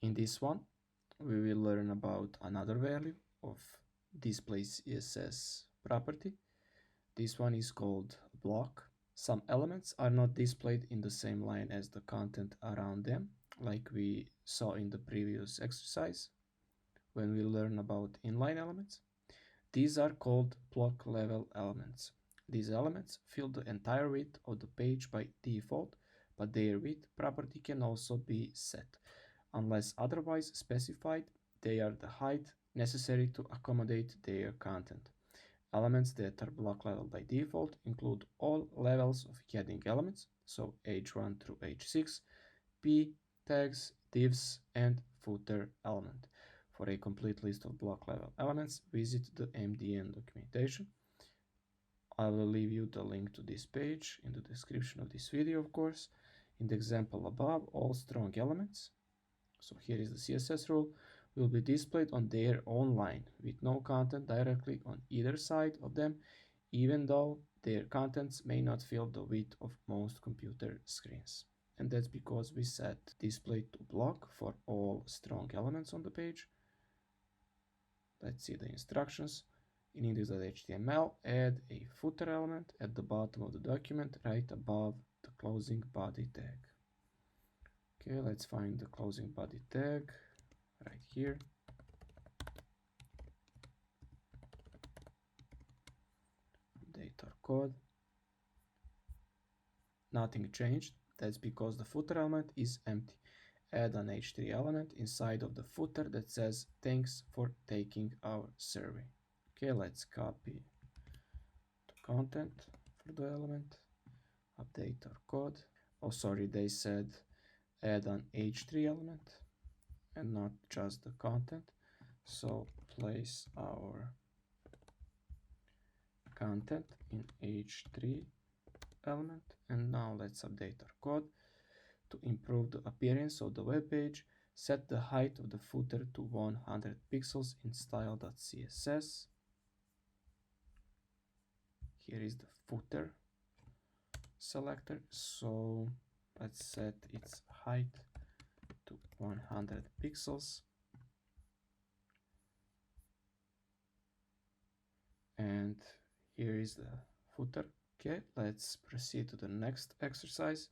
In this one, we will learn about another value of display CSS property. This one is called block. Some elements are not displayed in the same line as the content around them, like we saw in the previous exercise when we learn about inline elements. These are called block level elements. These elements fill the entire width of the page by default, but their width property can also be set. Unless otherwise specified, they are the height necessary to accommodate their content. Elements that are block level by default include all levels of heading elements, so h1 through h6, p, tags, divs, and footer element. For a complete list of block level elements, visit the MDN documentation. I will leave you the link to this page in the description of this video, of course. In the example above, all strong elements, so here is the CSS rule, will be displayed on their own line with no content directly on either side of them, even though their contents may not fill the width of most computer screens. And that's because we set display to block for all strong elements on the page. Let's see the instructions. In index.html, add a footer element at the bottom of the document right above the closing body tag. Okay, let's find the closing body tag right here. Update our code. Nothing changed. That's because the footer element is empty. Add an h3 element inside of the footer that says thanks for taking our survey. Okay, let's copy the content for the element, update our code. Oh, sorry, they said add an h3 element and not just the content. So place our content in h3 element, and now let's update our code. To improve the appearance of the web page, set the height of the footer to 100 pixels in style.css. Here is the footer selector, so let's set its height to 100 pixels. And here is the footer. Okay, let's proceed to the next exercise.